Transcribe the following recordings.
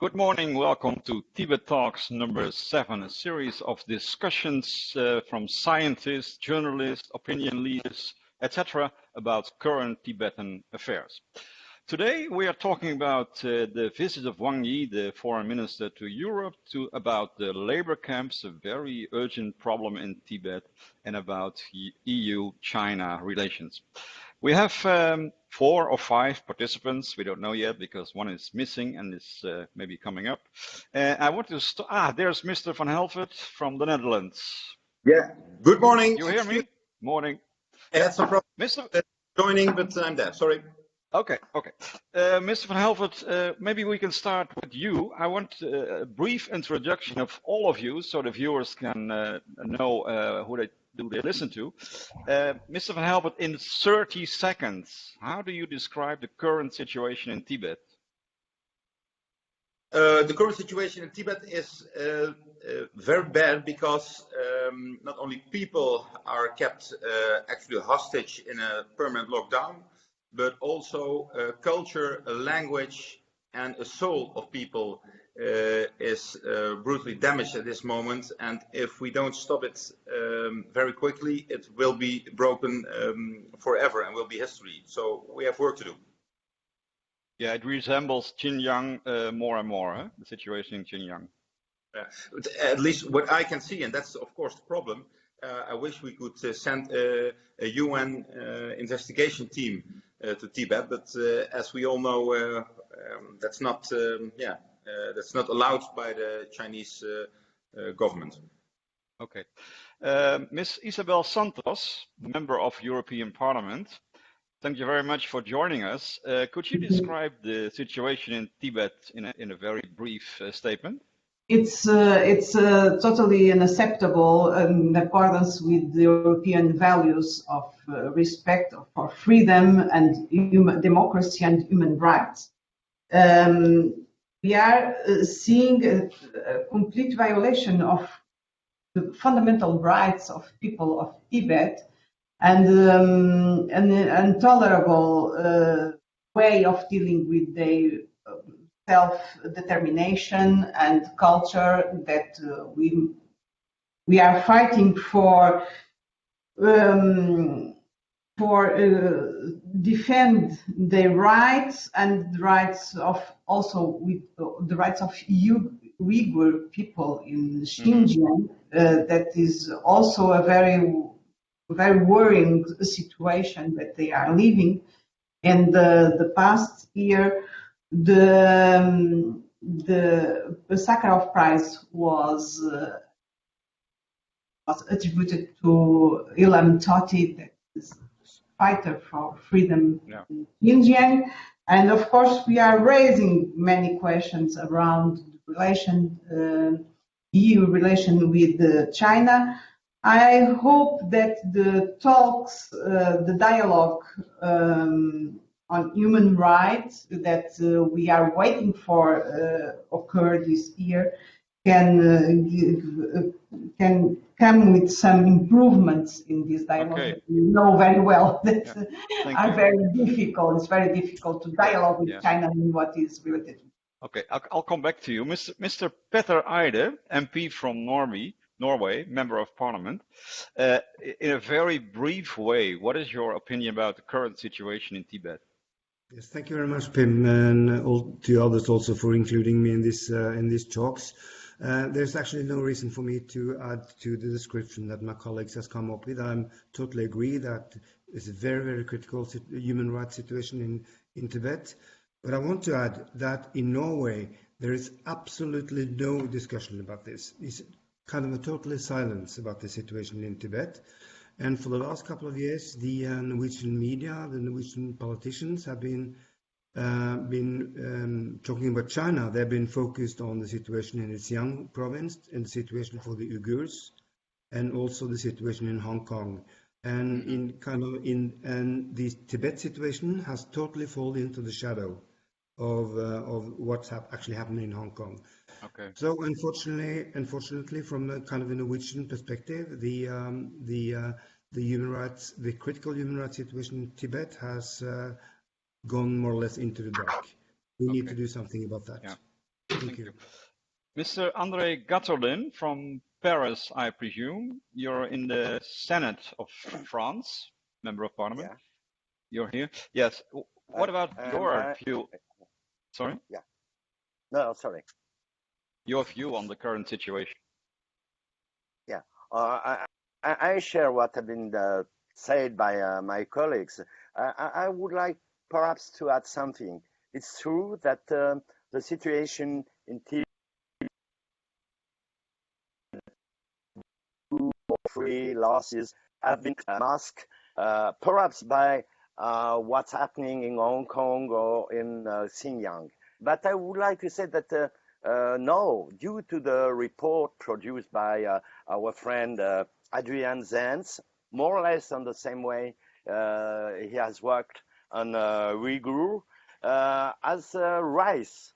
Good morning, welcome to Tibet Talks number 7, a series of discussions from scientists, journalists, opinion leaders, etc. about current Tibetan affairs. Today we are talking about the visit of Wang Yi, the foreign minister, to Europe, about the labor camps, a very urgent problem in Tibet, and about EU-China relations. We have 4 or 5 participants. We don't know yet because one is missing and is maybe coming up. I want to there's Mr. Van Helvert from the Netherlands. Yeah. Good morning. You hear me? Morning. That's no problem. Mr. Joining, but I'm there. Sorry. Okay. Mr. Van Helvert, maybe we can start with you. I want a brief introduction of all of you so the viewers can know who they listen to. Mr. Van Helvert, in 30 seconds, how do you describe the current situation in Tibet? The current situation in Tibet is very bad because not only people are kept actually hostage in a permanent lockdown, but also culture, a language, and a soul of people is brutally damaged at this moment. And if we don't stop it very quickly, it will be broken forever and will be history. So we have work to do. Yeah, it resembles Xinjiang more and more, huh? The situation in Xinjiang. But at least what I can see, and that's of course the problem, I wish we could send a UN investigation team to Tibet, but as we all know, that's not allowed by the Chinese government. Okay. Ms. Isabel Santos, member of European Parliament, thank you very much for joining us. Could you describe the situation in Tibet in a very brief statement? It's totally unacceptable in accordance with the European values of respect for freedom and democracy and human rights. We are seeing a complete violation of the fundamental rights of people of Tibet and an intolerable way of dealing with their self-determination and culture that we are fighting for defend their rights and the rights of also with the rights of Uyghur people in Xinjiang. That is also a very worrying situation that they are living. In the past year, the Sakharov Prize was attributed to Ilham Tohti, that is a fighter for freedom in Xinjiang. And of course, we are raising many questions around the relation, EU relation with China. I hope that the talks, the dialogue on human rights that we are waiting for occur this year can come with some improvements in this dialogue. Okay. You know very well that are very difficult. It's very difficult to dialogue with China in what is related. Okay, I'll come back to you. Mr. Petter Eide, MP from Norway, Member of Parliament. In a very brief way, what is your opinion about the current situation in Tibet? Yes, thank you very much, Pim, and all to others also for including me in these talks. There's actually no reason for me to add to the description that my colleagues has come up with. I totally agree that it's a very, very critical human rights situation in Tibet. But I want to add that in Norway, there is absolutely no discussion about this. It's kind of a total silence about the situation in Tibet. And for the last couple of years, the Norwegian media, the Norwegian politicians have been talking about China. They've been focused on the situation in the Xinjiang province and the situation for the Uyghurs, and also the situation in Hong Kong. And and the Tibet situation has totally fallen into the shadow of what's actually happening in Hong Kong. Okay. So unfortunately, from a kind of a Norwegian perspective, the critical human rights situation in Tibet has gone more or less into the dark. We need to do something about that. Yeah. Thank you. Mr. André Gattolin from Paris, I presume. You're in the Senate of France, Member of Parliament. Yeah. You're here. Yes. What about your view? Sorry? Yeah. No, sorry. Your view on the current situation? Yeah. I share what have been said by my colleagues. I would like perhaps to add something. It's true that the situation in Tibet, 2 or 3 last years have been masked, perhaps by what's happening in Hong Kong or in Xinjiang. But I would like to say that no, due to the report produced by our friend Adrian Zenz, more or less on the same way he has worked on Uyghur, has raised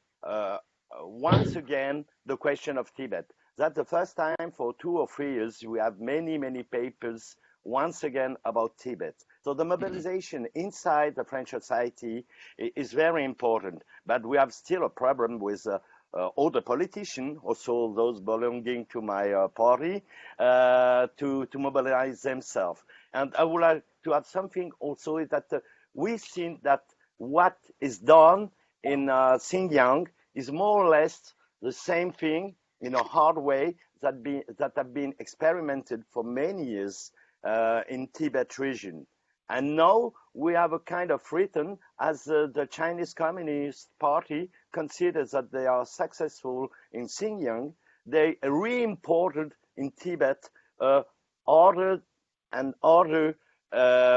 once again the question of Tibet. That's the first time for 2 or 3 years we have many, many papers once again about Tibet. So the mobilization inside the French society is very important, but we have still a problem with all the politicians, also those belonging to my party, to mobilize themselves. And I would like to add something also is that we think that what is done in Xinjiang is more or less the same thing in a hard way that have been experimented for many years in Tibet region. And now we have a kind of return as the Chinese Communist Party considers that they are successful in Xinjiang. They re-imported in Tibet order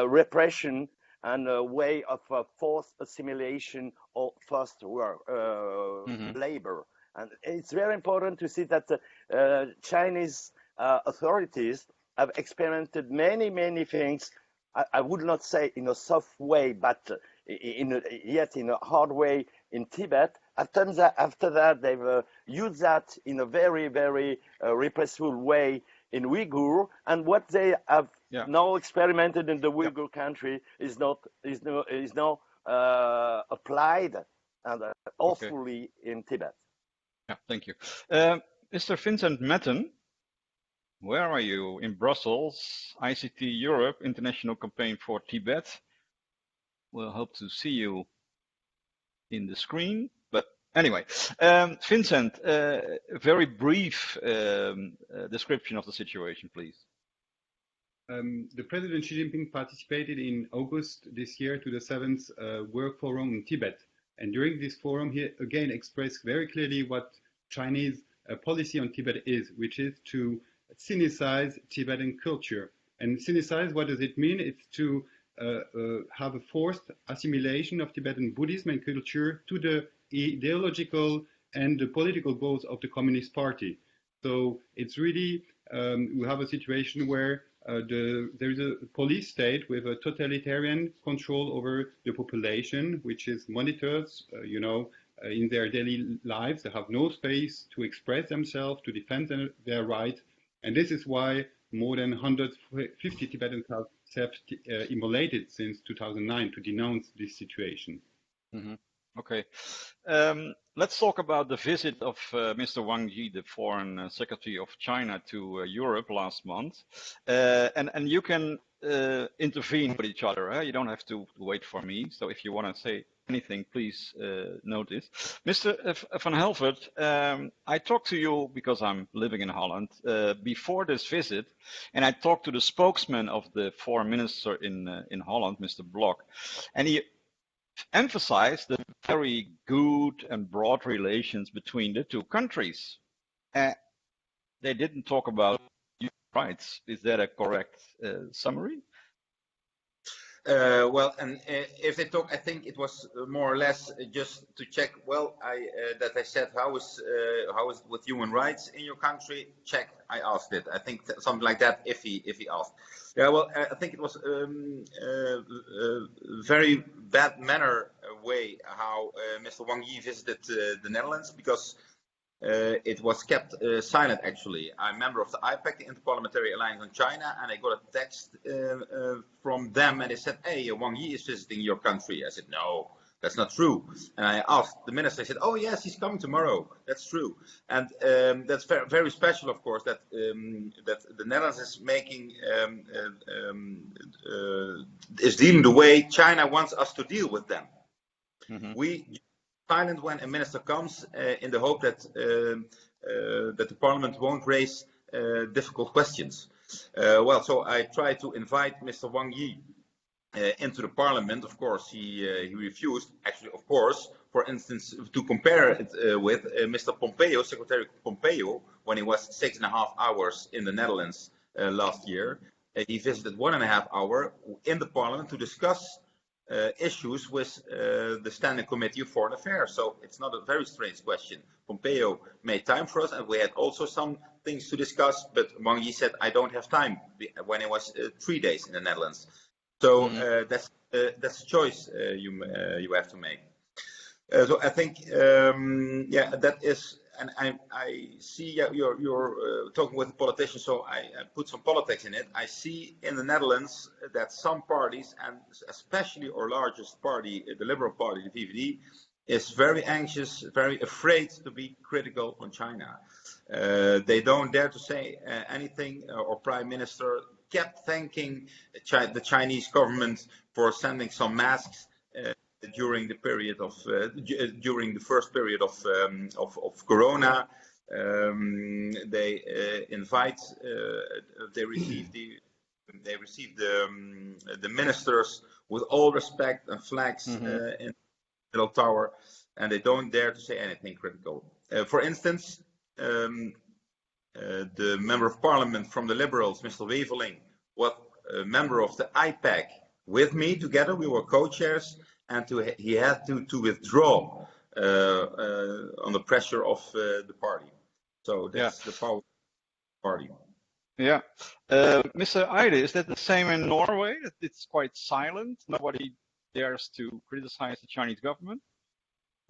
repression and a way of forced assimilation or forced work, labor. And it's very important to see that the Chinese authorities have experimented many, many things. I would not say in a soft way, but yet in a hard way in Tibet. After that, they've used that in a very, very repressive way in Uyghur. And what they have now experimented in the Uyghur country is now applied and awfully in Tibet. Yeah, thank you. Mr. Vincent Metten, where are you? In Brussels, ICT Europe, International Campaign for Tibet. We'll hope to see you in the screen. But anyway, Vincent, a very brief description of the situation, please. The President Xi Jinping participated in August this year to the 7th Work Forum in Tibet. And during this forum, he again expressed very clearly what Chinese policy on Tibet is, which is to sinicize Tibetan culture. And sinicize, what does it mean? It's to have a forced assimilation of Tibetan Buddhism and culture to the ideological and the political goals of the Communist Party. So it's really, we have a situation where there is a police state with a totalitarian control over the population, which is monitored, in their daily lives. They have no space to express themselves, to defend their rights. And this is why more than 150 Tibetans have self-immolated since 2009 to denounce this situation. Mm-hmm. Okay. Let's talk about the visit of Mr. Wang Yi, the Foreign Secretary of China, to Europe last month. And you can intervene with each other. You don't have to wait for me. So if you want to say anything, please notice. Mr. Van Helvert, I talked to you because I'm living in Holland before this visit, and I talked to the spokesman of the foreign minister in Holland, Mr. Blok, and he emphasized the very good and broad relations between the two countries. They didn't talk about human rights. Is that a correct summary? Well, and if they talk, I think it was more or less just to check. Well, that I said, how is it with human rights in your country? Check. I asked it. I think something like that. If he asked, yeah. Well, I think it was very bad manner way how Mr. Wang Yi visited the Netherlands, because it was kept silent, actually. I'm a member of the IPAC, the Interparliamentary Alliance on China, and I got a text from them, and they said, hey, Wang Yi is visiting your country. I said, no, That's not true. And I asked the minister, I said, oh yes, he's coming tomorrow. That's true. And that's very, very special, of course, that that the Netherlands is making, is dealing the way China wants us to deal with them. We silent when a minister comes in the hope that that the parliament won't raise difficult questions. Well, so I tried to invite Mr. Wang Yi into the parliament. Of course, he refused. Actually, of course, for instance, to compare it with Mr. Pompeo, Secretary Pompeo, when he was 6.5 hours in the Netherlands last year, he visited 1.5 hours in the parliament to discuss issues with the Standing Committee of Foreign Affairs. So it's not a very strange question. Pompeo made time for us, and we had also some things to discuss, but Wang Yi said, I don't have time, when it was 3 days in the Netherlands. So that's a choice you have to make. So I think, yeah, that is, and I see you're talking with the politicians, so I put some politics in it. I see in the Netherlands that some parties, and especially our largest party, the Liberal Party, the VVD, is very anxious, very afraid to be critical on China. They don't dare to say anything. Our Prime Minister kept thanking the Chinese government for sending some masks during the period of during the first period of Corona. They invite, they receive the ministers with all respect and flags in the Middle Tower, and they don't dare to say anything critical. For instance, the member of parliament from the Liberals, Mr. Weveling, was a member of the IPAC with me together. We were co-chairs, and he had to withdraw on the pressure of the party. So that's the power of the party. Yeah. Mr. Eide, is that the same in Norway? It's quite silent. Nobody dares to criticize the Chinese government?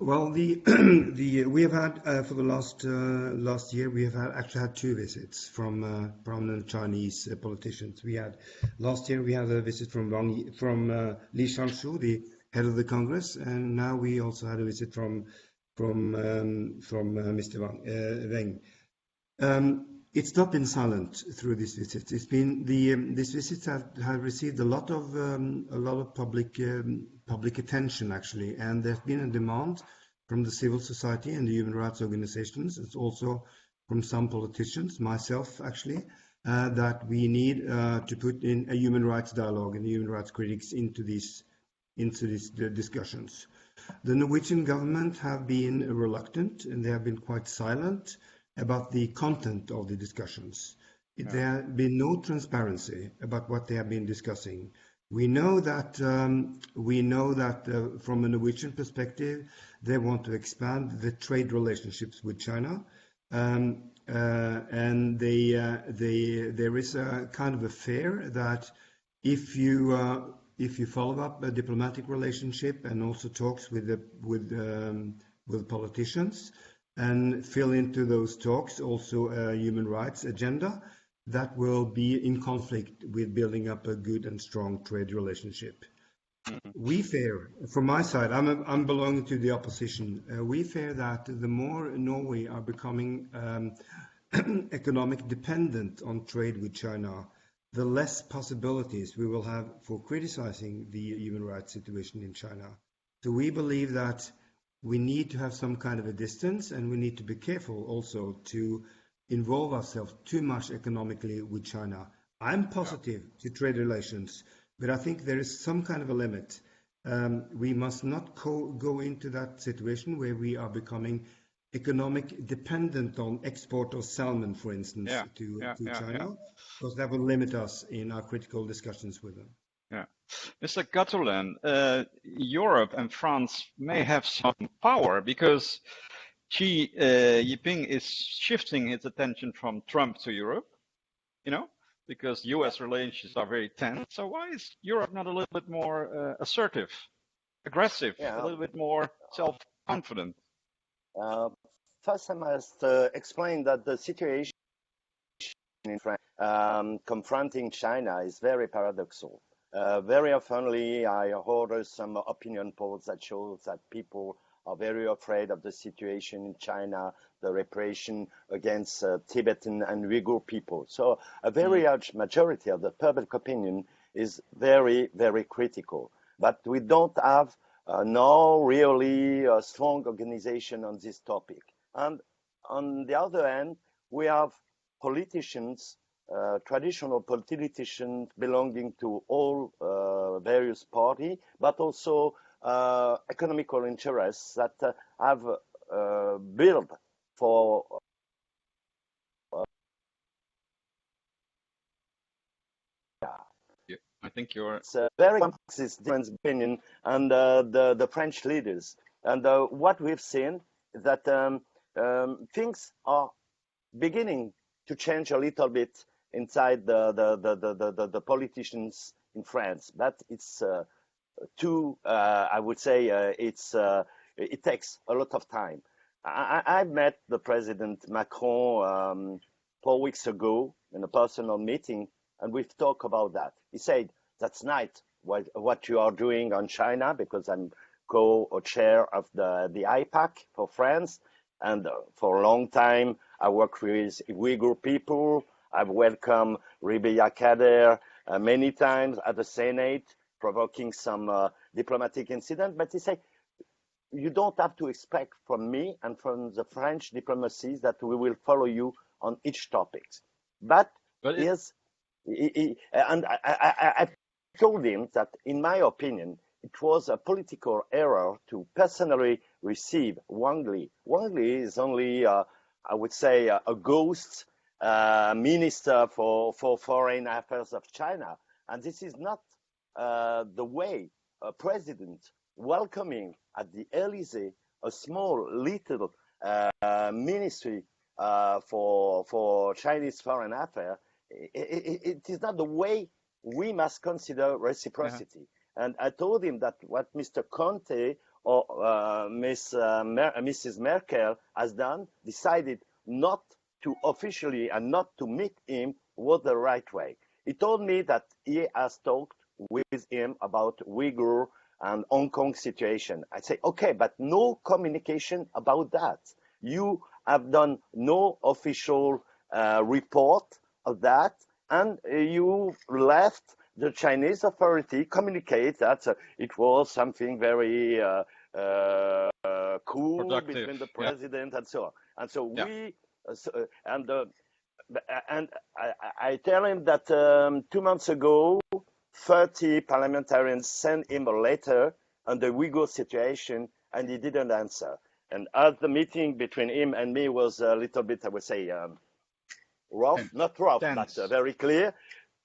Well, we have had for the last year we have actually had 2 visits from prominent Chinese politicians. Last year we had a visit from Li Shanshu, the head of the Congress, and now we also had a visit from Mr. Wang. It's not been silent through this visit. It's been these visits have received a lot of public attention actually, and there's been a demand from the civil society and the human rights organizations. It's also from some politicians, myself actually, that we need to put in a human rights dialogue and human rights critics into these discussions. The Norwegian government have been reluctant, and they have been quite silent about the content of the discussions. There has been no transparency about what they have been discussing. We know that from a Norwegian perspective, they want to expand the trade relationships with China, and there is a kind of a fear that if you follow up a diplomatic relationship and also talks with politicians, and fill into those talks also a human rights agenda, that will be in conflict with building up a good and strong trade relationship. We fear, from my side, I'm belonging to the opposition, we fear that the more Norway are becoming economic dependent on trade with China, the less possibilities we will have for criticizing the human rights situation in China. So we believe that we need to have some kind of a distance, and we need to be careful also to involve ourselves too much economically with China. I'm positive to trade relations, but I think there is some kind of a limit. We must not go into that situation where we are becoming economic dependent on export of salmon, for instance, to China, because that will limit us in our critical discussions with them. Yeah. Mr. Gattulen, Europe and France may have some power because Xi Jinping is shifting his attention from Trump to Europe, because US relations are very tense. So why is Europe not a little bit more assertive, aggressive, a little bit more self-confident? First, I must explain that the situation in France confronting China is very paradoxical. Very oftenly, I order some opinion polls that shows that people are very afraid of the situation in China, the repression against Tibetan and Uyghur people. So a very large majority of the public opinion is very, very critical. But we don't have no really strong organization on this topic. And on the other hand, we have politicians, traditional politicians belonging to all various parties, but also economical interests that have built for I think you're. It's very complex, this different opinion, and the French leaders. And what we've seen is that things are beginning to change a little bit inside the politicians in France, but it's I would say it takes a lot of time. I met the President Macron 4 weeks ago in a personal meeting, and we've talked about that. He said, that's nice what you are doing on China, because I'm co-chair of the IPAC for France. And for a long time, I worked with Uyghur people. I've welcomed Ribiya Kader many times at the Senate, provoking some diplomatic incident. But he said, you don't have to expect from me and from the French diplomacies that we will follow you on each topic. But yes, and I told him that, in my opinion, it was a political error to personally receive Wang Yi. Wang Yi is only, I would say, a ghost minister for foreign affairs of China. And this is not the way a president welcoming at the Elysee a small little ministry for Chinese foreign affairs. It is not the way we must consider reciprocity. And I told him that what Mr. Conte or Mrs. Merkel has done, decided not to officially and not to meet him, was the right way. He told me that he has talked with him about Uyghur and Hong Kong situation. I say, okay, but no communication about that. You have done no official report of that, and you left the Chinese authority communicate that it was something very cool productive between the president and so on. And so we, and I tell him that 2 months ago, 30 parliamentarians sent him a letter on the Uyghur situation, and he didn't answer. And as the meeting between him and me was a little bit, I would say, rough, not rough, but very clear.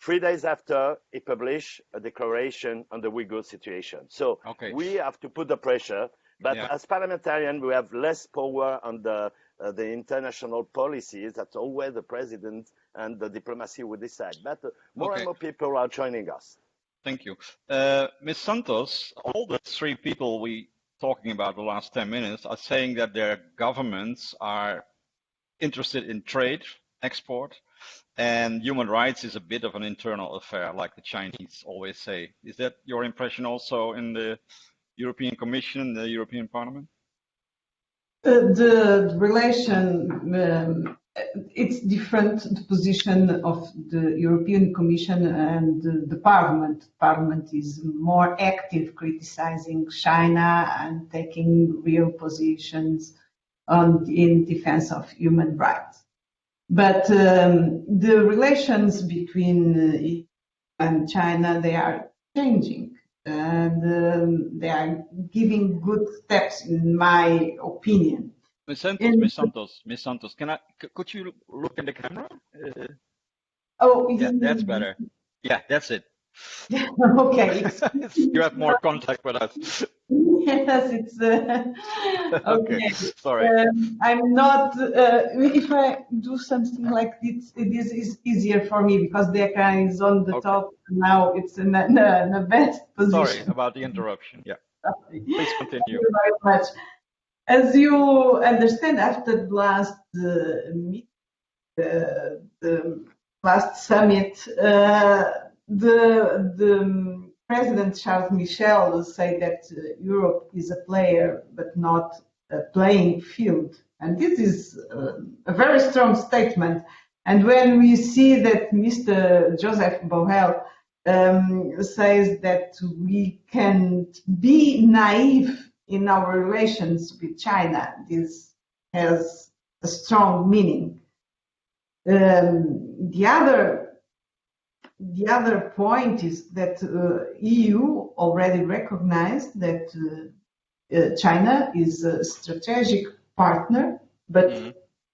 3 days after, he published a declaration on the Uyghur situation. So we have to put the pressure, but as parliamentarians, we have less power on the international policies. That's always the president and the diplomacy will decide. But more and more people are joining us. Thank you. Ms. Santos, all the three people we talking about the last 10 minutes are saying that their governments are interested in trade, export, and human rights is a bit of an internal affair, like the Chinese always say. Is that your impression also in the European Commission, the European Parliament? The relation, it's different, the position of the European Commission and the Parliament. Parliament is more active, criticizing China and taking real positions in defense of human rights. But the relations between EU and China, they are changing, and they are giving good steps, in my opinion. Ms. Santos, could you look in the camera? Yeah, that's better. Yeah, that's it. Okay. You have more contact with us. Yes, it's okay. Sorry. I'm not. If I do something like this, it is easier for me because the camera is on the top. Now it's in a bad position. Sorry about the interruption. Yeah. Please continue. Thank you very much. As you understand, after the last meeting, the last summit, the President Charles Michel said that Europe is a player but not a playing field. And this is a very strong statement. And when we see that Mr. Joseph Borrell says that we can be naive in our relations with China, this has a strong meaning. The other point is that EU already recognized that China is a strategic partner, but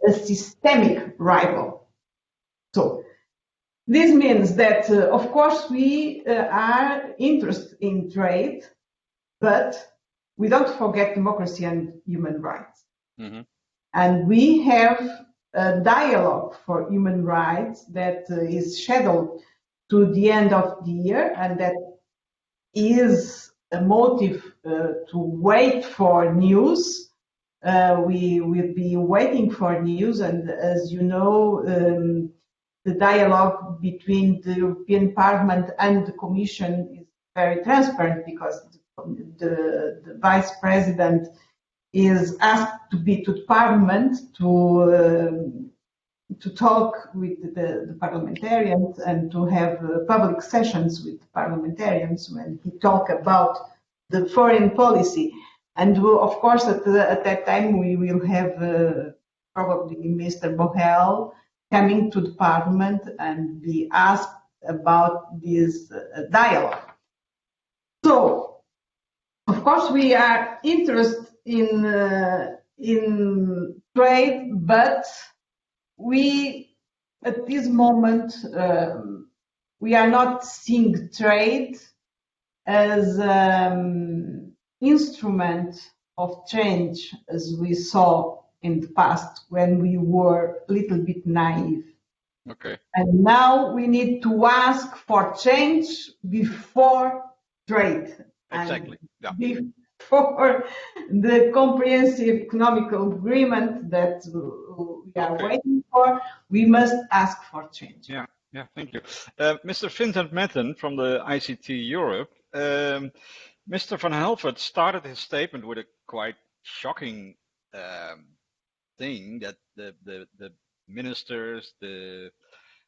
a systemic rival. So this means that, of course, we are interested in trade, but we don't forget democracy and human rights. And we have a dialogue for human rights that is scheduled to the end of the year, and that is a motive to wait for news. We will be waiting for news, and as you know, the dialogue between the European Parliament and the Commission is very transparent, because the Vice President is asked to be to the Parliament to talk with the parliamentarians and to have public sessions with parliamentarians when he talk about the foreign policy. And of course, at that time, we will have probably Mr. Borrell coming to the Parliament and be asked about this dialogue. So, of course, we are interested in trade, but we, at this moment, we are not seeing trade as an instrument of change, as we saw in the past when we were a little bit naive. Okay. And now we need to ask for change before trade. Exactly. And before the comprehensive economic agreement that we are waiting for, we must ask for change. Yeah, thank you. Mr. Vincent Metten from the ICT Europe, Mr. Van Helvert started his statement with a quite shocking thing that the ministers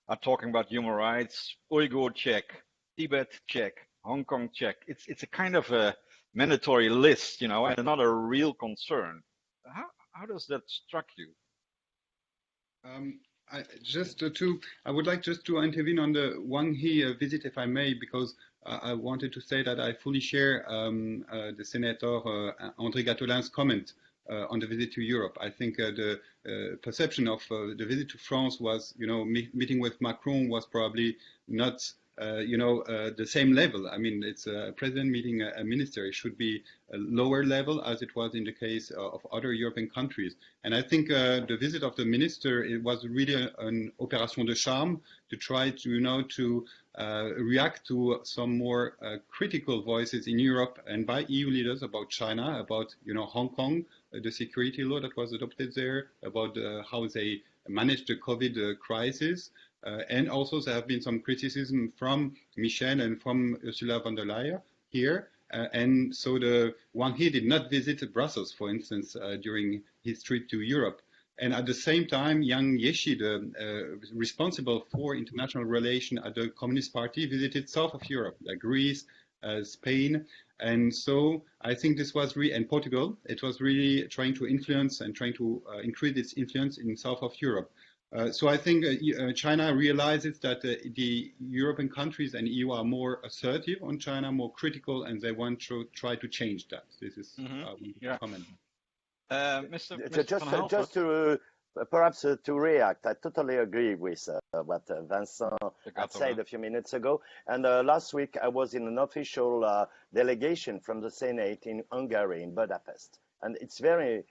are talking about human rights. Uyghur check, Tibet check, Hong Kong check. It's a kind of a mandatory list, and not a real concern. How does that struck you? I would like just to intervene on the Wang Yi visit, if I may, because I wanted to say that I fully share the Senator André Gatolin's comment on the visit to Europe. I think the perception of the visit to France was, meeting with Macron was probably not, the same level. I mean, it's a president meeting a minister. It should be a lower level, as it was in the case of other European countries. And I think the visit of the minister, it was really an opération de charme to try to, to react to some more critical voices in Europe and by EU leaders about China, about, Hong Kong, the security law that was adopted there, about how they managed the COVID crisis. And also there have been some criticism from Michel and from Ursula von der Leyen here. And so the Wang Yi did not visit Brussels, for instance, during his trip to Europe. And at the same time, Yang Jiechi, the responsible for international relations at the Communist Party, visited south of Europe, like Greece, Spain. And so I think this was and Portugal, it was really trying to influence and trying to increase its influence in south of Europe. So I think China realizes that the European countries and EU are more assertive on China, more critical, and they want to try to change that. This is comment. Just to perhaps to react, I totally agree with what Vincent had said a few minutes ago. And last week I was in an official delegation from the Senate in Hungary, in Budapest, and it's very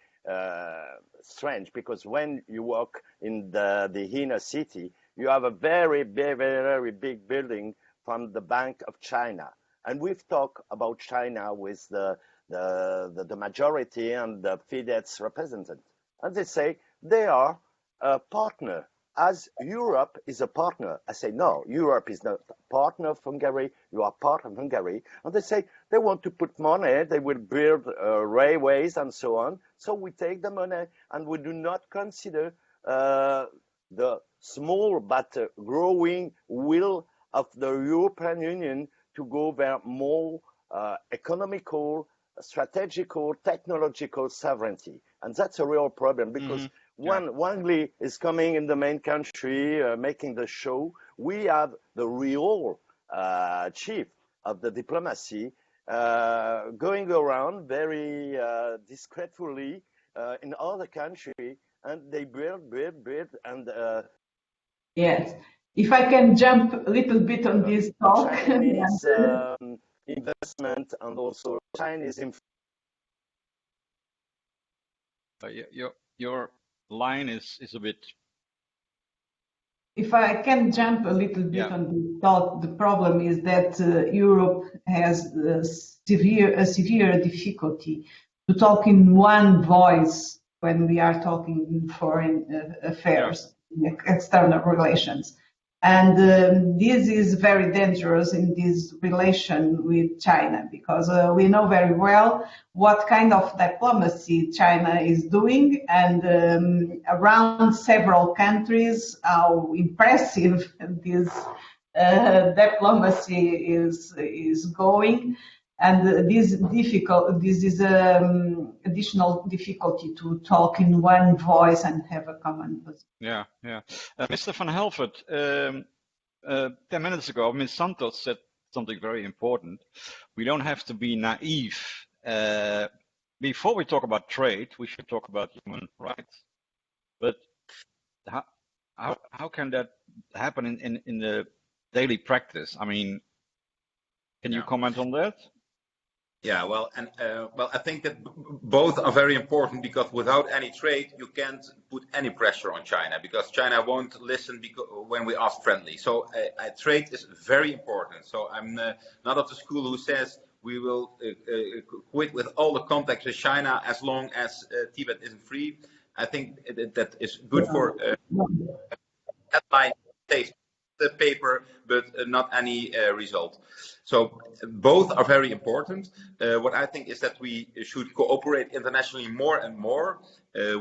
strange, because when you walk in the inner city, you have a very, very, very big building from the Bank of China. And we've talked about China with the majority and the Fidesz representative. And they say they are a partner as Europe is a partner. I say, no, Europe is not a partner of Hungary. You are part of Hungary. And they say they want to put money. They will build railways and so on. So we take the money and we do not consider the small but growing will of the European Union to go where more economical, strategical, technological sovereignty. And that's a real problem because Wang Yi is coming in the main country, making the show. We have the real chief of the diplomacy going around very discreetly in other countries, and they build, and yes. If I can jump a little bit on this talk. Chinese investment and also Chinese influence. Your line is a bit. If I can jump a little bit on this thought, the problem is that Europe has a severe difficulty to talk in one voice when we are talking in foreign affairs, external relations. And this is very dangerous in this relation with China, because we know very well what kind of diplomacy China is doing, and around several countries, how impressive this diplomacy is going. And this is additional difficulty to talk in one voice and have a common position. Yeah. Mr. Van Helvert, 10 minutes ago, Ms. Santos said something very important. We don't have to be naive. Before we talk about trade, we should talk about human rights. But how can that happen in the daily practice? I mean, can you comment on that? Yeah, well, I think that both are very important, because without any trade, you can't put any pressure on China, because China won't listen when we ask friendly. So trade is very important. So I'm not of the school who says we will quit with all the contacts with China as long as Tibet isn't free. I think that is good for headline taste the paper, but not any result. So both are very important. What I think is that we should cooperate internationally more and more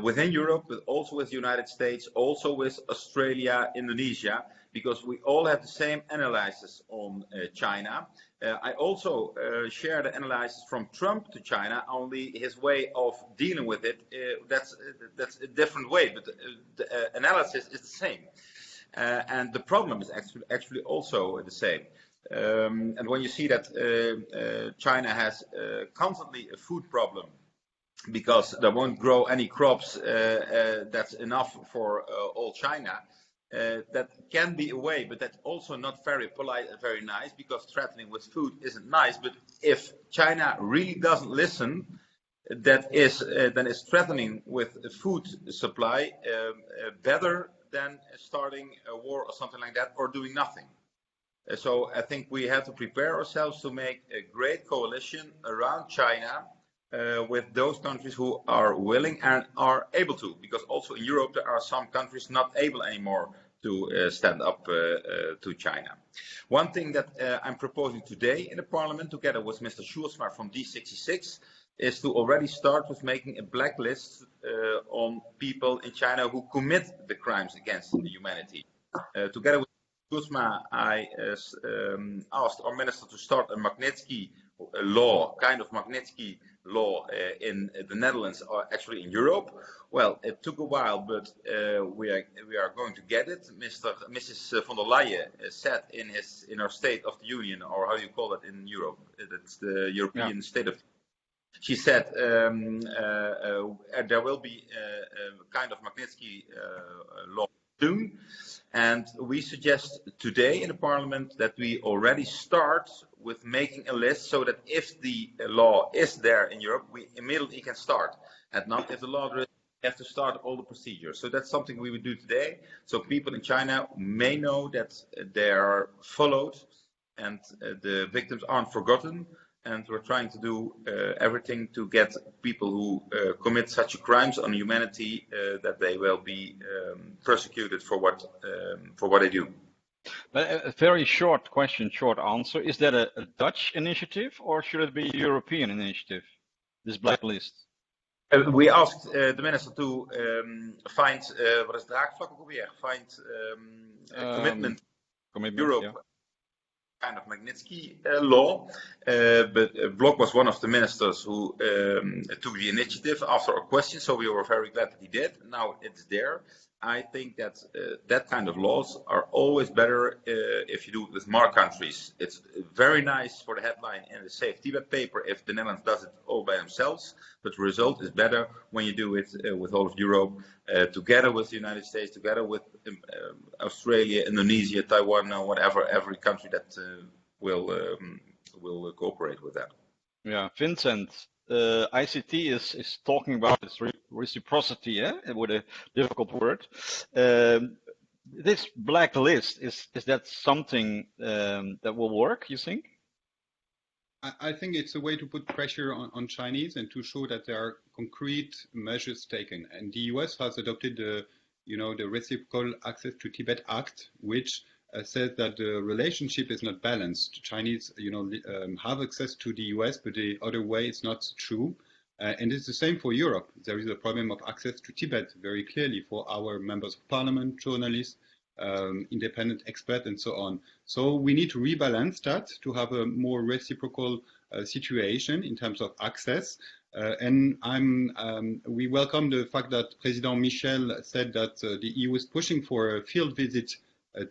within Europe, but also with the United States, also with Australia, Indonesia, because we all have the same analysis on China. I also share the analysis from Trump to China, only his way of dealing with it, that's a different way, but the analysis is the same. And the problem is actually also the same. And when you see that China has constantly a food problem, because they won't grow any crops that's enough for all China, that can be a way, but that's also not very polite and very nice, because threatening with food isn't nice. But if China really doesn't listen, that is then is threatening with food supply better than starting a war or something like that, or doing nothing. So I think we have to prepare ourselves to make a great coalition around China with those countries who are willing and are able to, because also in Europe there are some countries not able anymore to stand up to China. One thing that I'm proposing today in the Parliament, together with Mr. Schuelsma from D66, is to already start with making a blacklist on people in China who commit the crimes against humanity. Together with Schuelsma, I asked our minister to start a Magnitsky law, kind of Magnitsky law in the Netherlands, or actually in Europe. Well, it took a while, but we are going to get it. Mrs. von der Leyen said in her State of the Union, or how do you call it in Europe? That's the European State of. She said there will be a kind of Magnitsky law soon, and we suggest today in the Parliament that we already start with making a list, so that if the law is there in Europe, we immediately can start, and not if the law is, we have to start all the procedures. So that's something we would do today, so people in China may know that they are followed and the victims aren't forgotten. and we're trying to do everything to get people who commit such crimes on humanity that they will be persecuted for what they do. But a very short question, short answer. Is that a Dutch initiative or should it be a European initiative, this blacklist? We asked the minister to find, wat is draagvlak ook alweer? Find commitment Europe. Yeah. Kind of Magnitsky law, but Blok was one of the ministers who took the initiative after a question, so we were very glad that he did. Now it's there. I think that that kind of laws are always better if you do it with more countries. It's very nice for the headline in the Safe Tibet paper if the Netherlands does it all by themselves, but the result is better when you do it with all of Europe, together with the United States, together with Australia, Indonesia, Taiwan, whatever, every country that will cooperate with that. Yeah, Vincent, ICT is talking about this reciprocity, with a difficult word. This blacklist, is that something that will work, you think? I think it's a way to put pressure on Chinese and to show that there are concrete measures taken. And the US has adopted the Reciprocal Access to Tibet Act, which says that the relationship is not balanced. Chinese, have access to the US, but the other way it's not true. And it's the same for Europe. There is a problem of access to Tibet very clearly for our members of parliament, journalists, independent experts, and so on. So we need to rebalance that to have a more reciprocal situation in terms of access. And we welcome the fact that President Michel said that the EU is pushing for a field visit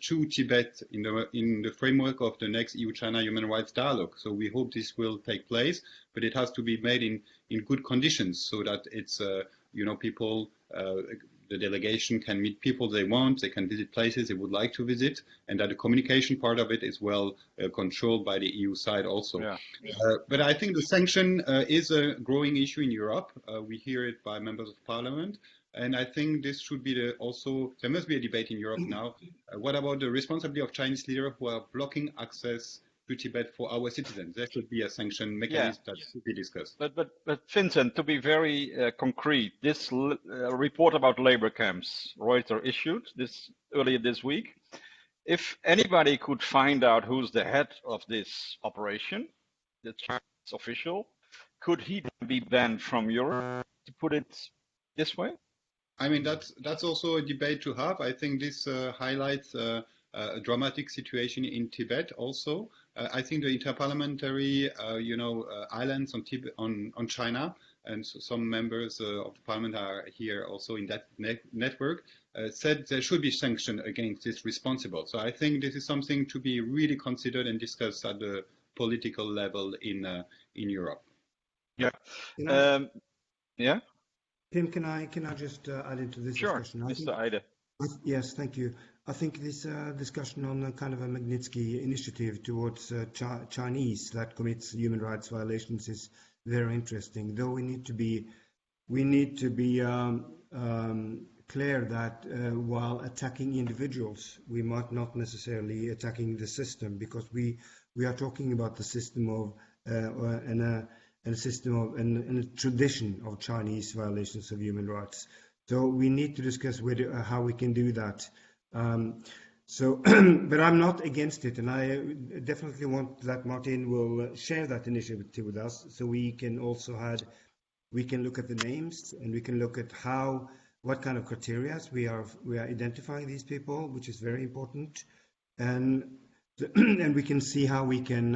to Tibet in the framework of the next EU-China human rights dialogue. So we hope this will take place, but it has to be made in good conditions so that it's people, the delegation can meet people they want, they can visit places they would like to visit, and that the communication part of it is well controlled by the EU side also. Yeah. But I think the sanction is a growing issue in Europe. We hear it by members of parliament. And I think this should be there must be a debate in Europe now. What about the responsibility of Chinese leaders who are blocking access to Tibet for our citizens? There should be a sanction mechanism that should be discussed. But Vincent, to be very concrete, this report about labor camps Reuters issued earlier this week. If anybody could find out who's the head of this operation, the Chinese official, could he be banned from Europe, to put it this way? I mean, that's also a debate to have. I think this highlights a dramatic situation in Tibet also. I think the interparliamentary, islands on China, and so some members of the parliament are here also in that network, said there should be sanctions against this responsible. So I think this is something to be really considered and discussed at the political level in Europe. Yeah. Yeah. Pim, can I just add into this discussion? Mr. Eide. Yes, thank you. I think this discussion on a kind of a Magnitsky initiative towards Chinese that commits human rights violations is very interesting. Though we need to be clear that while attacking individuals, we might not necessarily attacking the system, because we are talking about the system of and a tradition of Chinese violations of human rights. So we need to discuss how we can do that. But I'm not against it, and I definitely want that Martin will share that initiative with us, so we can also look at the names, and we can look at what kind of criteria we are identifying these people, which is very important, and we can see how we can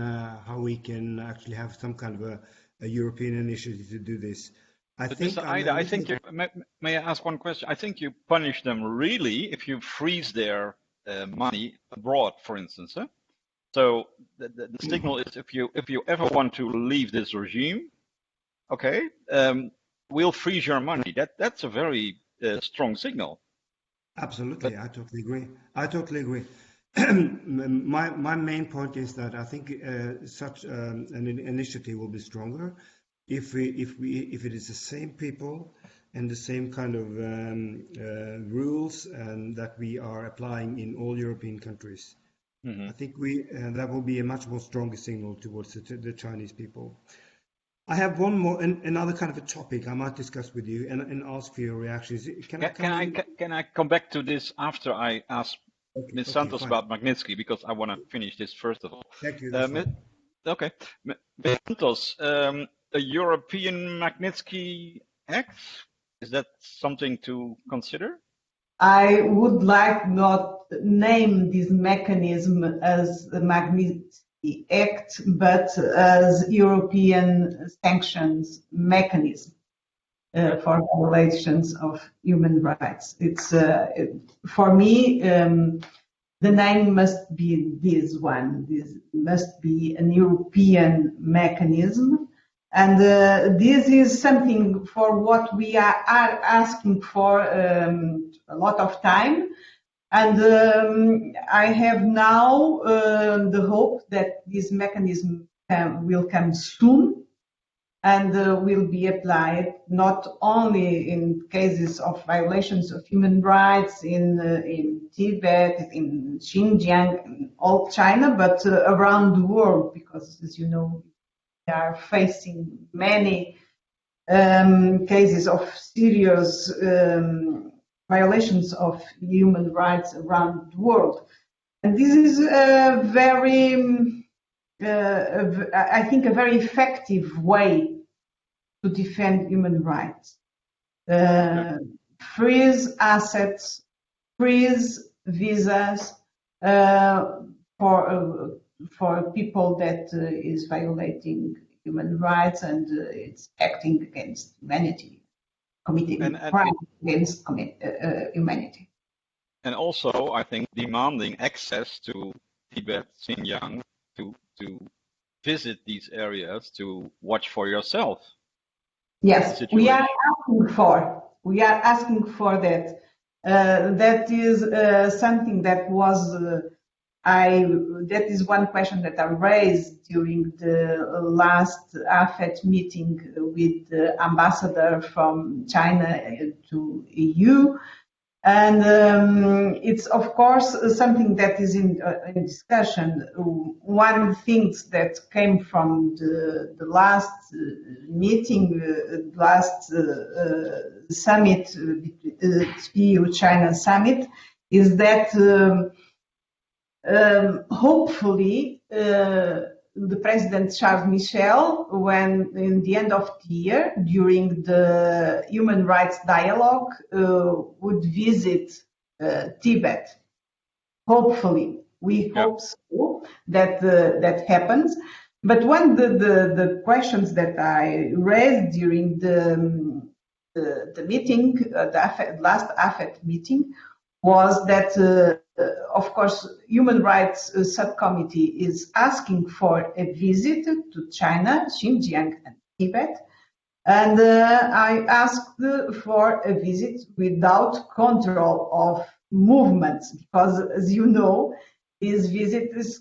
actually have some kind of a European initiative to do this. May I ask one question? I think you punish them really if you freeze their money abroad, for instance. Huh? So the signal is if you ever want to leave this regime, okay, we'll freeze your money. That's a very strong signal. Absolutely, I totally agree. My main point is that I think such an initiative will be stronger if it is the same people and the same kind of rules and that we are applying in all European countries. Mm-hmm. I think that will be a much more stronger signal towards the Chinese people. I have one more, another kind of a topic I might discuss with you and ask for your reactions. Can I come back to this after I ask Ms. Santos fine. about Magnitsky, because I want to finish this first of all. Thank you. That's fine. Okay, Ms. Santos, a European Magnitsky Act, is that something to consider? I would like not name this mechanism as the Magnitsky Act, but as European sanctions mechanism for violations of human rights. It's for me, the name must be this one. This must be an European mechanism. And this is something for what we are asking for a lot of time. And I have now the hope that this mechanism will come soon and will be applied not only in cases of violations of human rights in Tibet, in Xinjiang, in all China, but around the world, because as you know, we are facing many cases of serious violations of human rights around the world. And this is a very, I think, a very effective way to defend human rights. Freeze assets, freeze visas for people that is violating human rights and it's acting against humanity, committing crime against humanity. And also, I think, demanding access to Tibet, Xinjiang, to visit these areas to watch for yourself. Yes, we are asking for that. That is something that was that is one question that I raised during the last AFET meeting with the ambassador from China to EU. And it's, of course, something that is in discussion. One thing that came from the last meeting, last summit, EU-China summit, is that hopefully the President Charles Michel, when in the end of the year, during the human rights dialogue, would visit Tibet. Hopefully, we hope so that that happens. But one of the questions that I raised during the meeting, the last AFET meeting, was that, of course, Human Rights Subcommittee is asking for a visit to China, Xinjiang, and Tibet. And I asked for a visit without control of movements, because, as you know, these visits these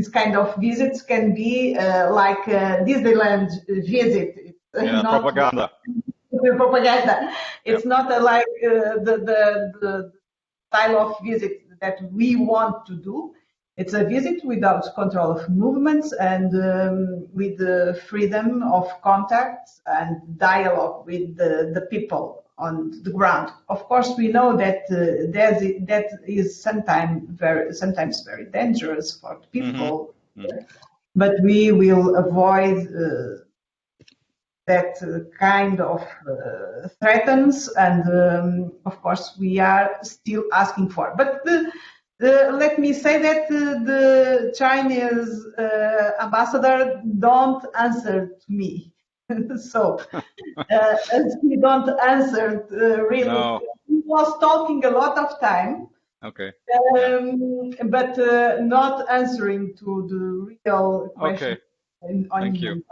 kind of visits can be like a Disneyland visit. Yeah, not propaganda. Propaganda. It's not like the style of visit that we want to do. It's a visit without control of movements and with the freedom of contacts and dialogue with the people on the ground. Of course, we know that that is sometimes very dangerous for people, but we will avoid that kind of threats, and of course we are still asking for. But let me say that the Chinese ambassador don't answer to me. So as he don't answer really, no. He was talking a lot of time. Okay. But not answering to the real question. Okay. Thank you.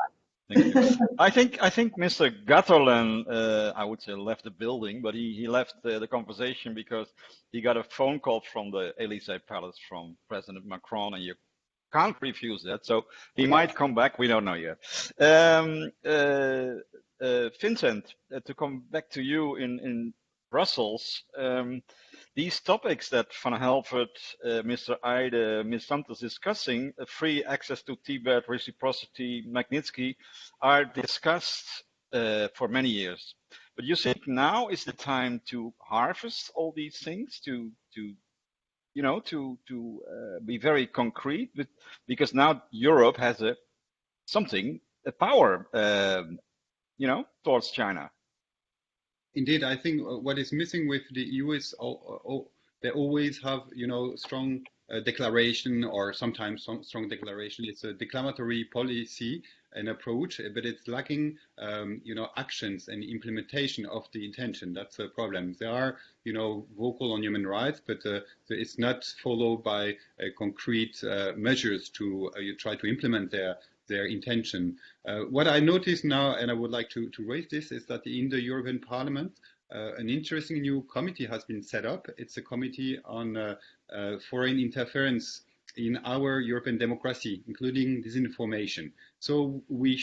Thank you. I think Mr. Gatterlen, I would say, left the building, but he left the conversation because he got a phone call from the Elysee Palace from President Macron, and you can't refuse that. So he might come back. We don't know yet. Vincent, to come back to you in Brussels, these topics that Van Helvert, Mr. Eide, Ms. Santos discussing, free access to Tibet, reciprocity, Magnitsky, are discussed for many years. But you think now is the time to harvest all these things, to be very concrete, because now Europe has a power, towards China. Indeed, I think what is missing with the EU is they always have, strong declaration, or sometimes some strong declaration. It's a declamatory policy and approach, but it's lacking, actions and implementation of the intention. That's a problem. They are, vocal on human rights, but it's not followed by concrete measures to try to implement their intention. What I notice now, and I would like to raise this, is that in the European Parliament, an interesting new committee has been set up. It's a committee on foreign interference in our European democracy, including disinformation. So we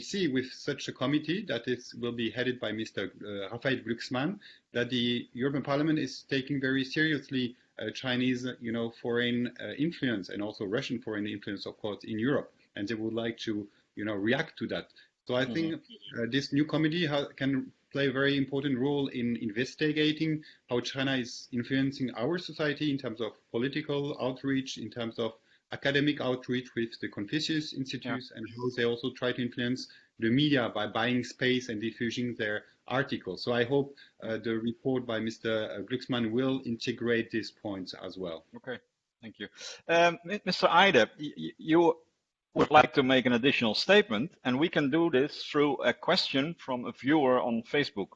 see with such a committee that will be headed by Mr. Raphael Glucksmann, that the European Parliament is taking very seriously Chinese, foreign influence, and also Russian foreign influence, of course, in Europe. And they would like to, react to that. So I think this new committee can play a very important role in investigating how China is influencing our society in terms of political outreach, in terms of academic outreach with the Confucius Institutes, and how they also try to influence the media by buying space and diffusing their articles. So I hope the report by Mr. Glucksmann will integrate these points as well. Okay, thank you. Mr. Eide, you would like to make an additional statement, and we can do this through a question from a viewer on Facebook.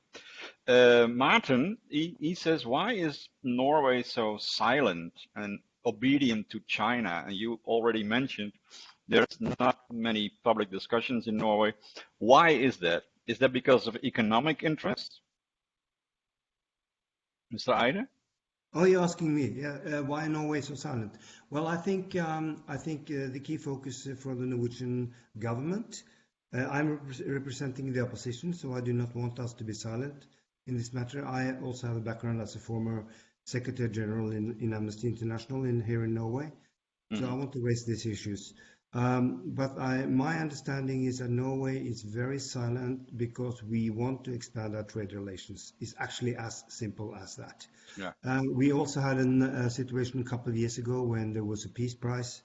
Martin, he says, why is Norway so silent and obedient to China? And you already mentioned there's not many public discussions in Norway. Why is that? Is that because of economic interest? Mr. Eide? Oh, you're asking me, yeah. Why Norway so silent? Well, I think the key focus for the Norwegian government. I'm representing the opposition, so I do not want us to be silent in this matter. I also have a background as a former Secretary General in Amnesty International here in Norway, so I want to raise these issues. But my understanding is that Norway is very silent because we want to expand our trade relations. It's actually as simple as that. Yeah. We also had a situation a couple of years ago when there was a peace prize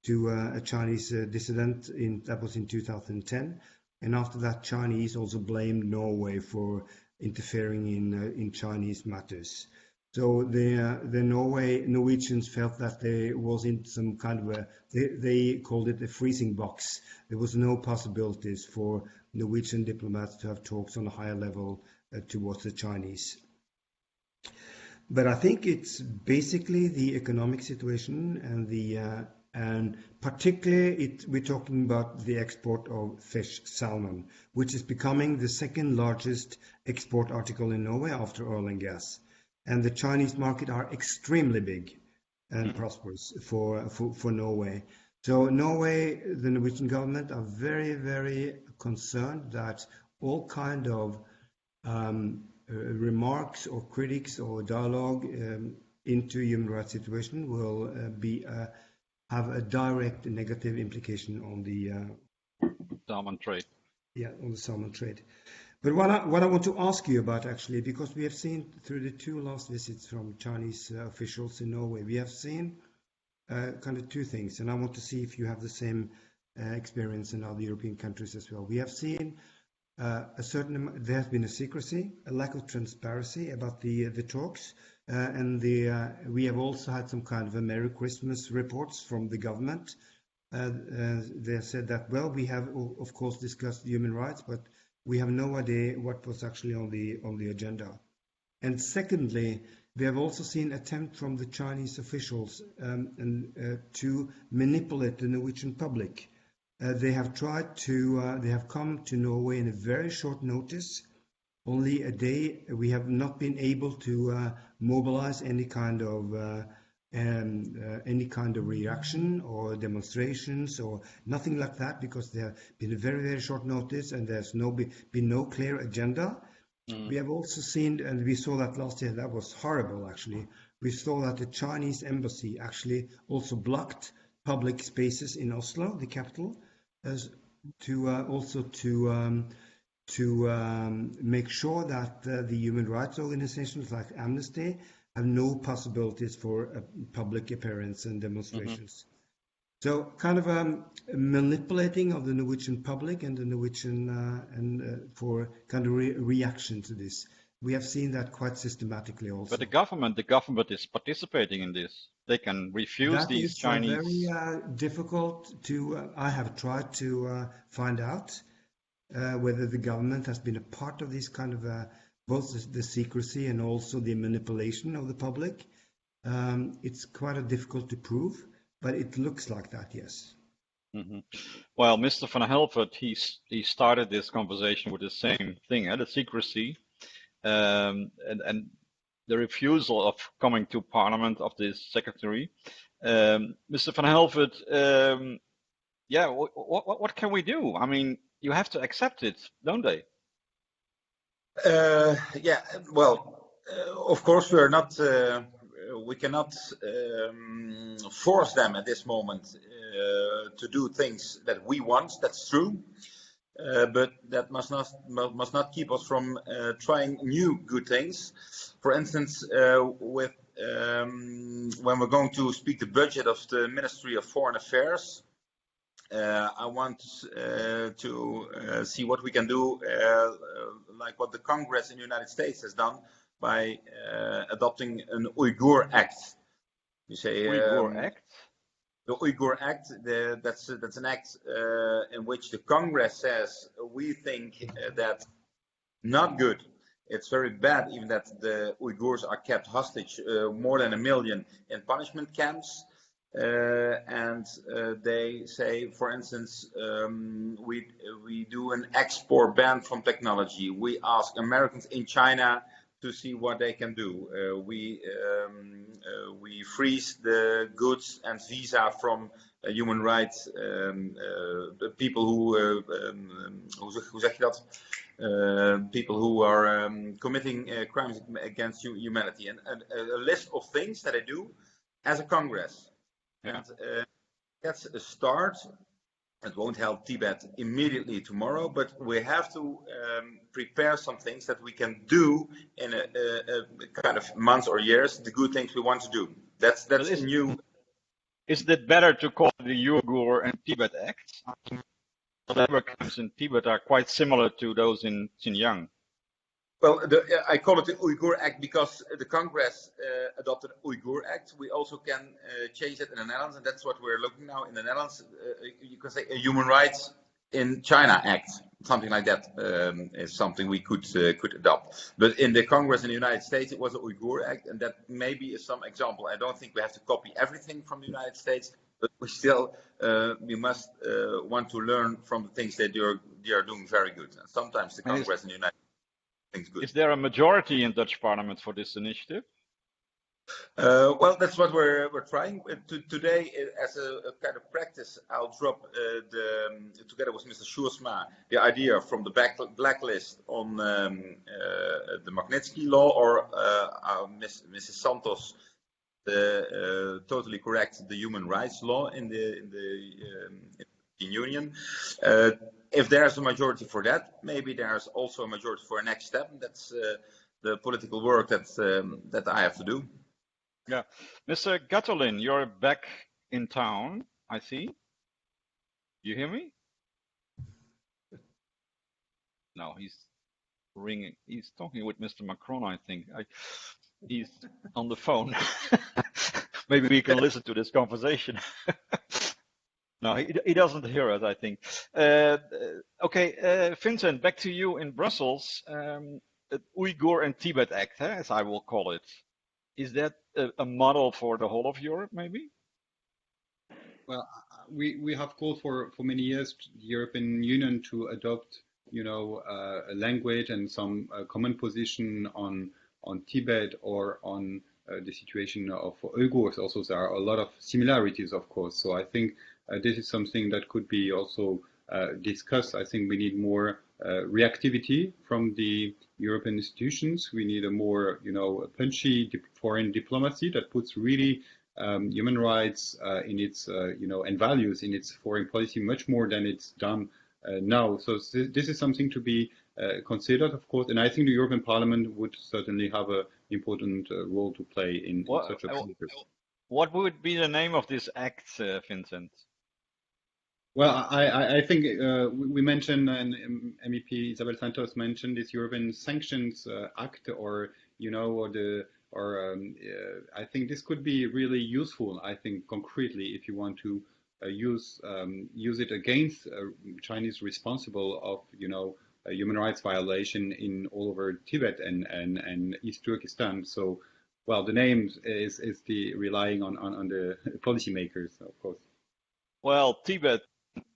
to a Chinese dissident. That was in 2010. And after that, Chinese also blamed Norway for interfering in Chinese matters. So the Norwegians felt that there was in some kind of they called it a freezing box. There was no possibilities for Norwegian diplomats to have talks on a higher level towards the Chinese. But I think it's basically the economic situation and particularly we're talking about the export of fish, salmon, which is becoming the second largest export article in Norway after oil and gas. And the Chinese market are extremely big and prosperous for Norway. So Norway, the Norwegian government are very, very concerned that all kind of remarks or critics or dialogue into human rights situation will have a direct negative implication on the salmon trade. Yeah, on the salmon trade. But what I want to ask you about actually, because we have seen through the two last visits from Chinese officials in Norway, we have seen kind of two things, and I want to see if you have the same experience in other European countries as well. We have seen there has been a secrecy, a lack of transparency about the talks, and we have also had some kind of a Merry Christmas reports from the government. They said that, well, we have of course discussed human rights, but we have no idea what was actually on the agenda. And secondly, we have also seen attempts from the Chinese officials to manipulate the Norwegian public. They have come to Norway in a very short notice, only a day. We have not been able to mobilize any kind of reaction or demonstrations or nothing like that, because there have been a very, very short notice and there's been no clear agenda. We have also seen, and we saw that last year, that was horrible actually, we saw that the Chinese embassy actually also blocked public spaces in Oslo, the capital, as to make sure that the human rights organizations like Amnesty have no possibilities for public appearance and demonstrations. So kind of manipulating of the Norwegian public and the Norwegian for kind of reaction to this. We have seen that quite systematically also. But the government is participating in this. They can refuse these Chinese. That is very difficult to. I have tried to find out whether the government has been a part of this kind of both the secrecy and also the manipulation of the public. It's quite difficult to prove, but it looks like that, yes. Well, Mr. van Helvert, he started this conversation with the same thing, the secrecy. And the refusal of coming to Parliament of this secretary. Mr. van Helvert, what can we do? I mean, you have to accept it, don't they? Yeah, well, of course we cannot force them at this moment to do things that we want, that's true. But that must not keep us from trying new good things. For instance, when we're going to speak the budget of the Ministry of Foreign Affairs, I want to see what we can do, like what the Congress in the United States has done by adopting an Uyghur Act. You say Uyghur Act? The Uyghur Act, that's an act in which the Congress says we think that not good. It's very bad even that the Uyghurs are kept hostage, more than 1 million in punishment camps. And they say, for instance, we do an export ban from technology. We ask Americans in China to see what they can do. We freeze the goods and visa from human rights people who zeg je dat? People who are committing crimes against humanity, and a list of things that they do as a Congress. Yeah. And that's a start. It won't help Tibet immediately tomorrow, but we have to prepare some things that we can do in a kind of months or years, the good things we want to do. That's new. Is it better to call it the Uyghur and Tibet Act? The labor camps in Tibet are quite similar to those in Xinjiang. Well, I call it the Uyghur Act because the Congress adopted Uyghur Act. We also can change it in the Netherlands, and that's what we're looking now in the Netherlands. You can say a Human Rights in China Act, something like that is something we could adopt. But in the Congress in the United States, it was the Uyghur Act, and that maybe is some example. I don't think we have to copy everything from the United States, but we still we must want to learn from the things that they are doing very good. And sometimes the Congress in the United States. Is there a majority in Dutch Parliament for this initiative? Well, that's what we're trying. Today, as a kind of practice, I'll drop together with Mr. Schuursma the idea from the blacklist on the Magnitsky law, or Mrs. Santos totally correct the human rights law in the Union. If there's a majority for that, maybe there's also a majority for a next step. That's the political work that I have to do. Yeah, Mr. Gattolin, you're back in town, I see. You hear me? No, he's ringing. He's talking with Mr. Macron, I think. He's on the phone. Maybe we can listen to this conversation. No, he doesn't hear us, I think. Okay, Vincent, back to you in Brussels. The Uyghur and Tibet Act, as I will call it. Is that a model for the whole of Europe, maybe? Well, we have called for many years the European Union to adopt, a language and some common position on Tibet or on the situation of Uyghurs. Also, there are a lot of similarities, of course. So I think this is something that could be also discussed. I think we need more reactivity from the European institutions. We need a more, punchy foreign diplomacy that puts really human rights in its, and values in its foreign policy much more than it's done now. So this is something to be considered, of course, and I think the European Parliament would certainly have an important role to play in such a process. What would be the name of this act, Vincent? Well, I think we mentioned, and MEP Isabel Santos mentioned this European Sanctions Act, or I think this could be really useful. I think concretely, if you want to use it against Chinese responsible of a human rights violation in all over Tibet and East Turkestan. So, well, the name is the relying on the policymakers, of course. Well, Tibet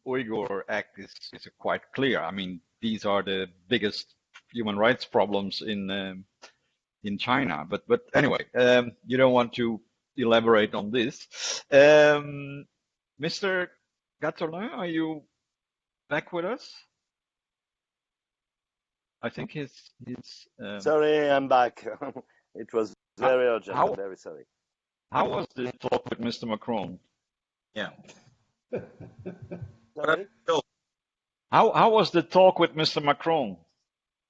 Uyghur Act is quite clear. I mean, these are the biggest human rights problems in China. But anyway, you don't want to elaborate on this. Mr. Gatterlin, are you back with us? I think he's Sorry, I'm back. It was very urgent. I'm very sorry. How was the talk with Mr. Macron? Yeah. Sorry? How was the talk with Mr. Macron?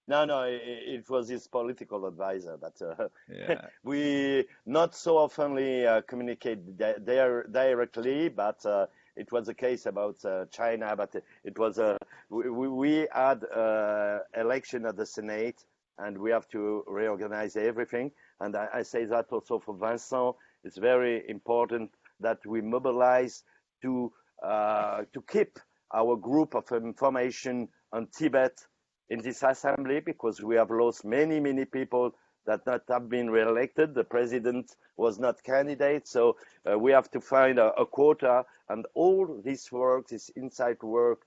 No, it was his political advisor. But we not so oftenly communicate directly, but it was a case about China. But it was we had election at the Senate, and we have to reorganize everything. And I say that also for Vincent. It's very important that we mobilize to keep our group of information on Tibet in this assembly, because we have lost many people that have been re-elected. The president was not candidate, so we have to find a quota, and all this work, this inside work,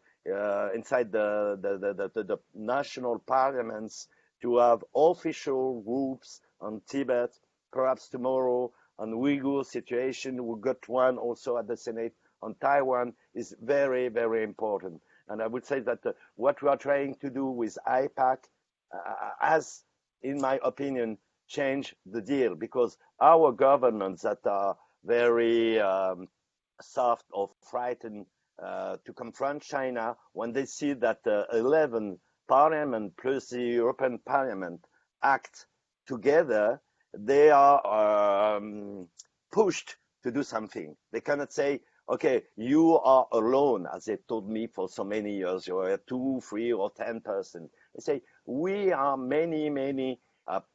inside the national parliaments, to have official groups on Tibet, perhaps tomorrow on Uyghur situation. We got one also at the Senate on Taiwan, is very, very important. And I would say that what we are trying to do with IPAC has, in my opinion, changed the deal, because our governments that are very soft or frightened to confront China, when they see that 11 parliament plus the European Parliament act together, they are pushed to do something. They cannot say, okay, you are alone, as they told me for so many years. You are 2, 3, or 10%. They say, we are many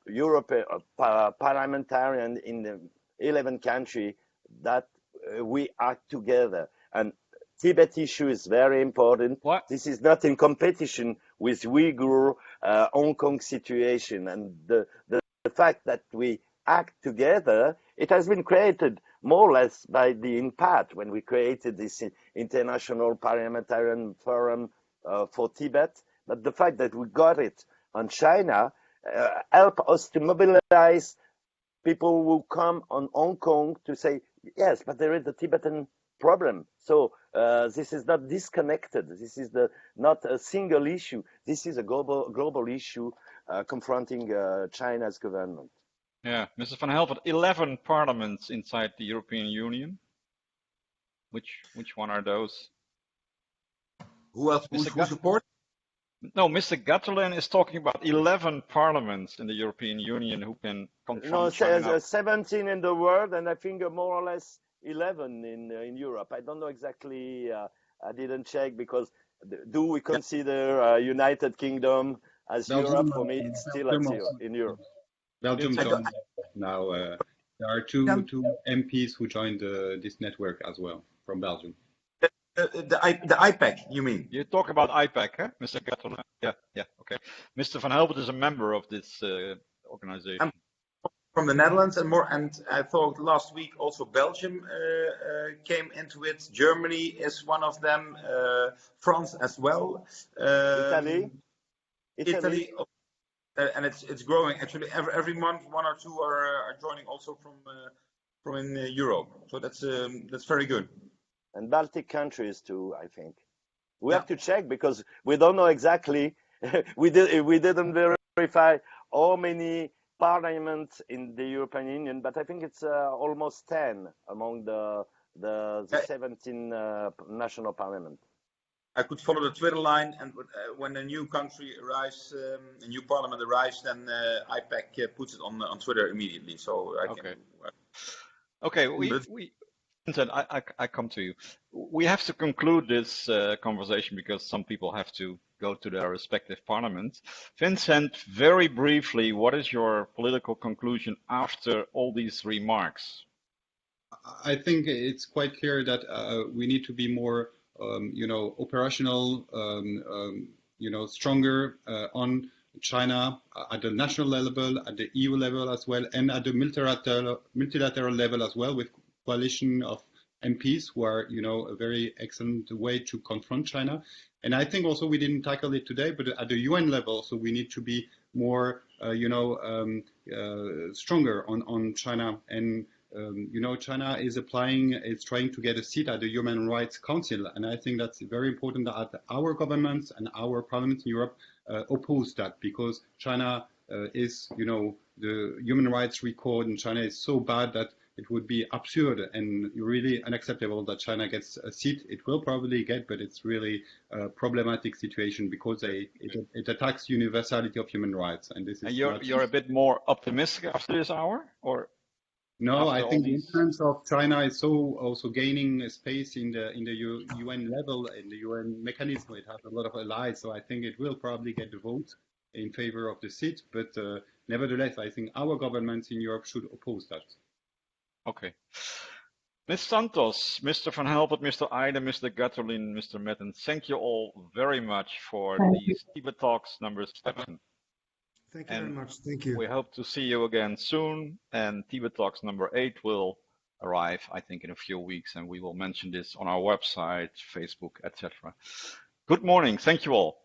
European parliamentarians in the 11 countries that we act together. And Tibet issue is very important. What? This is not in competition with Uyghur, Hong Kong situation. And the fact that we act together, it has been created more or less by the INPAT when we created this International Parliamentarian Forum for Tibet. But the fact that we got it on China help us to mobilize people who come on Hong Kong to say, yes, but there is the Tibetan problem. So this is not disconnected. This is not a single issue. This is a global issue confronting China's government. Yeah, Mr. Van Helvert, 11 parliaments inside the European Union. Which one are those? Who else? Who support? No, Mr. Gatterlin is talking about 11 parliaments in the European Union who can confront China. 17 in the world, and I think more or less 11 in Europe. I don't know exactly. I didn't check, because do we consider United Kingdom as Belgium, Europe? For me, it's still at zero in Europe. Belgium joined now. There are two MPs who joined this network as well from Belgium. The IPAC, you mean? You talk about IPAC, huh, Mr. Gatterlin? Yeah, okay. Mr. Van Helvert is a member of this organization. I'm from the Netherlands, and I thought last week also Belgium came into it. Germany is one of them. France as well. Italy. And it's growing actually. Every month, 1 or 2 are joining also from in Europe. So that's very good. And Baltic countries too, I think. We have to check, because we don't know exactly we didn't verify how many parliaments in the European Union, but I think it's almost 10 among the 17 national parliaments. I could follow the Twitter line, and when a new country arrives, a new parliament arrives, then IPAC puts it on Twitter immediately. So I can. Okay, Vincent, I come to you. We have to conclude this conversation because some people have to go to their respective parliaments. Vincent, very briefly, what is your political conclusion after all these remarks? I think it's quite clear that we need to be more, operational, stronger on China at the national level, at the EU level as well, and at the multilateral level as well, with coalition of MPs who are, a very excellent way to confront China. And I think also we didn't tackle it today, but at the UN level, so we need to be more, stronger on China. And China is trying to get a seat at the Human Rights Council, and I think that's very important that our governments and our parliaments in Europe oppose that, because China is, the human rights record in China is so bad that it would be absurd and really unacceptable that China gets a seat. It will probably get, but it's really a problematic situation because it attacks universality of human rights. And this is. And you're a bit more optimistic after this hour, or? No, I think the influence of China is also gaining space in the UN level, in the UN mechanism. It has a lot of allies, so I think it will probably get the vote in favor of the seat. But nevertheless, I think our governments in Europe should oppose that. Okay. Ms. Santos, Mr. Van Helpert, Mr. Eide, Mr. Gatterlin, Mr. Metten, thank you all very much for these Tibet Talks number 7. Thank you very much. Thank you. We hope to see you again soon. And Tibet Talks number 8 will arrive, I think, in a few weeks. And we will mention this on our website, Facebook, etc. Good morning. Thank you all.